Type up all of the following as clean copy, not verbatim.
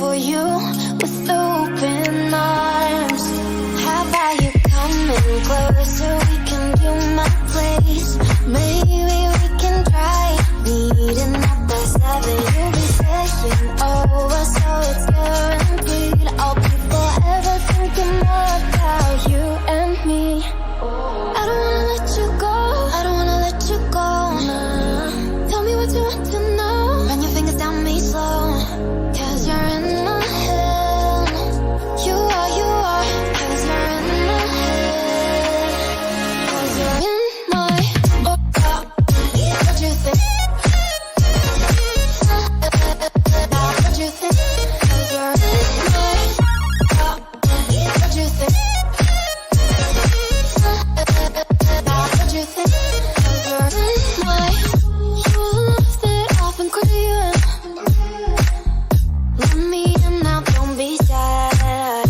for you with open arms. How about you coming closer? We can do my place. Maybe we can try meeting up by 7. You'll be saying over, so it's guaranteed. I'll be forever thinking more about you and me. I don't wanna let you go, I don't wanna let you go. Tell me what you want to know. Run your fingers down me slow, 'cause you're in my head. You are, cause you're in my head. 'Cause you're in my, what you think? What you think? 'Cause you're in my, what you think? What you think? 'Cause you're in my, you love that I've been craving. Let me in now, don't be sad.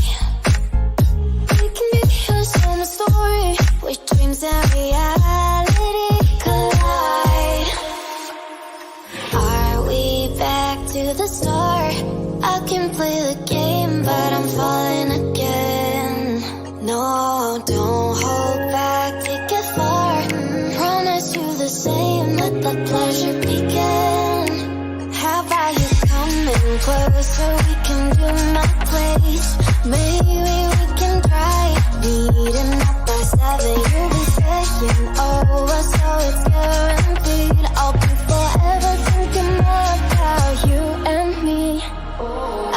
We can be a summer story where dreams and reality collide. Are we back to the start? I can play the game, but I'm falling again. No, don't hold back, take it far. Promise you the same, let the pleasure begin. How about you coming closer? We can do my place. Maybe we can try meeting up by 7. You'll be saying over, so it's guaranteed. I'll be forever thinking more about you and me.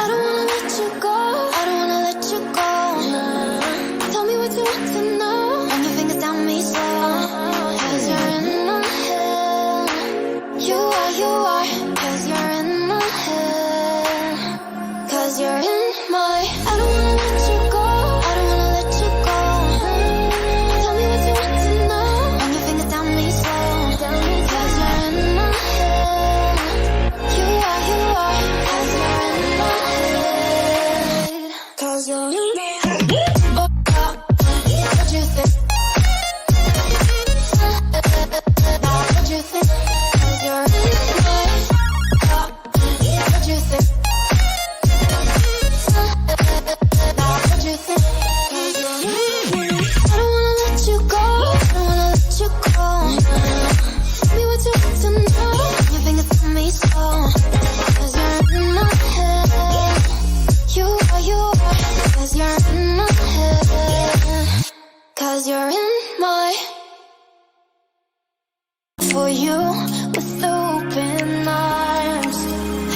I don't wanna let you go, I don't wanna let you go. Tell me what you want to know. Run your fingers down me slow, 'cause you're in my head. You are, 'cause you're in my head. 'Cause you're in my, I don't wanna let you go, I don't wanna let you go. Tell me what you want to know. Run your fingers down me slow, 'cause you're in my head. You are, 'cause you're in my head. 'Cause you're in my head. What you think? What you think? 'Cause you're in my, what you think? What you think? 'Cause you're in my, I don't wanna let you go, I don't wanna let you go. Tell me what you want to know. Your fingers on me slow, 'cause you're in my head. You are, 'cause you're in my head. 'Cause you're in my, for you with open arms.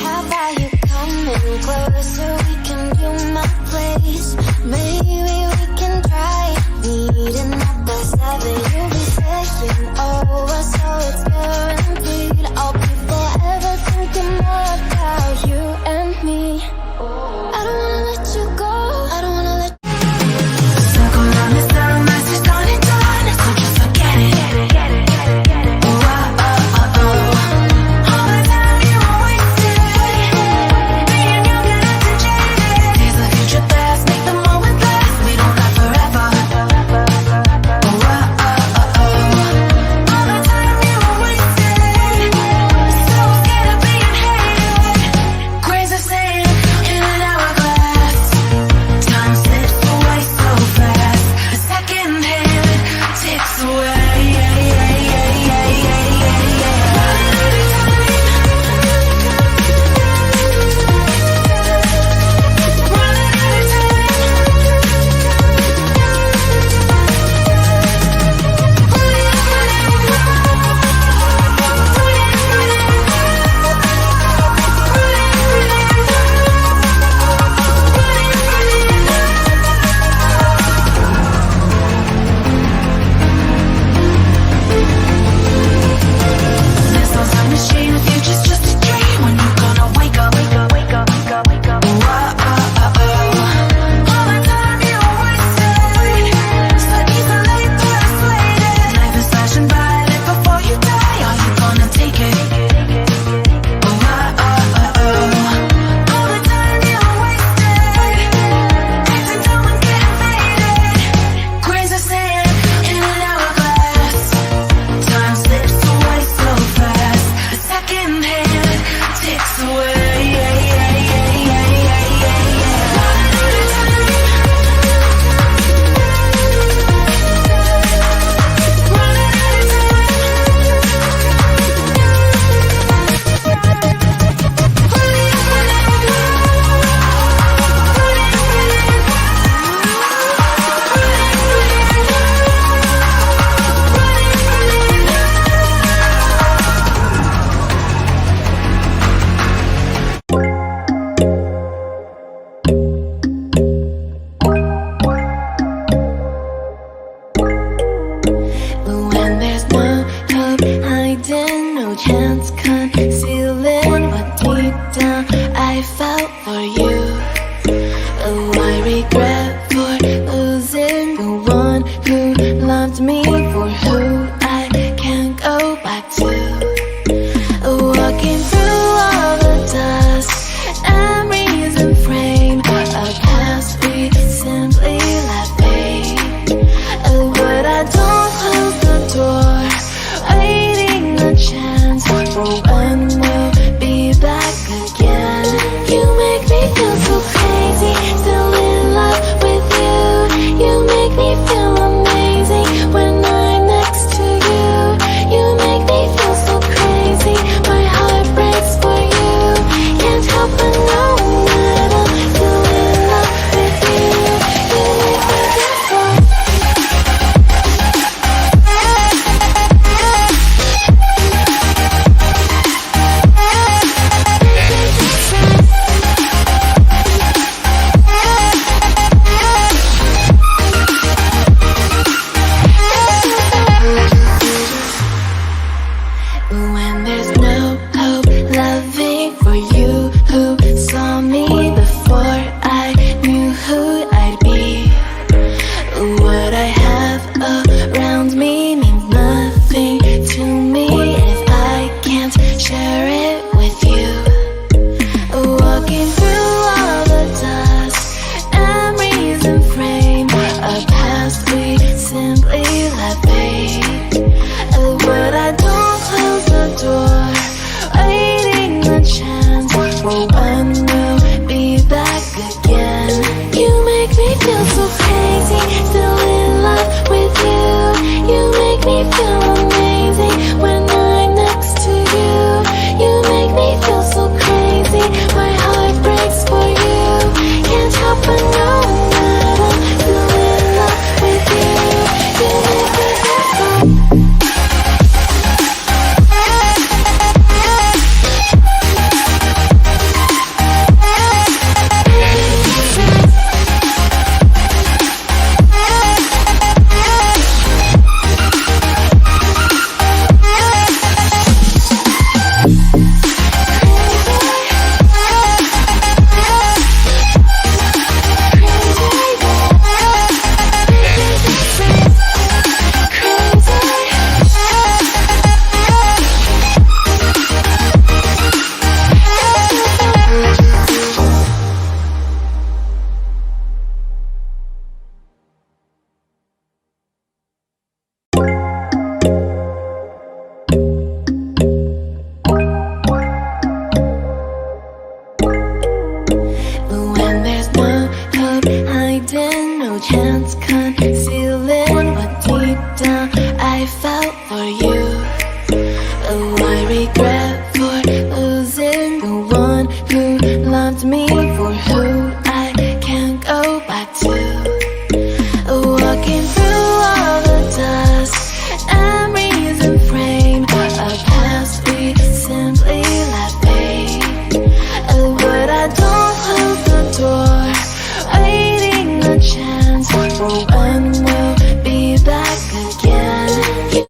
How about you coming closer? We can do my place. Maybe we can try meeting up by 7.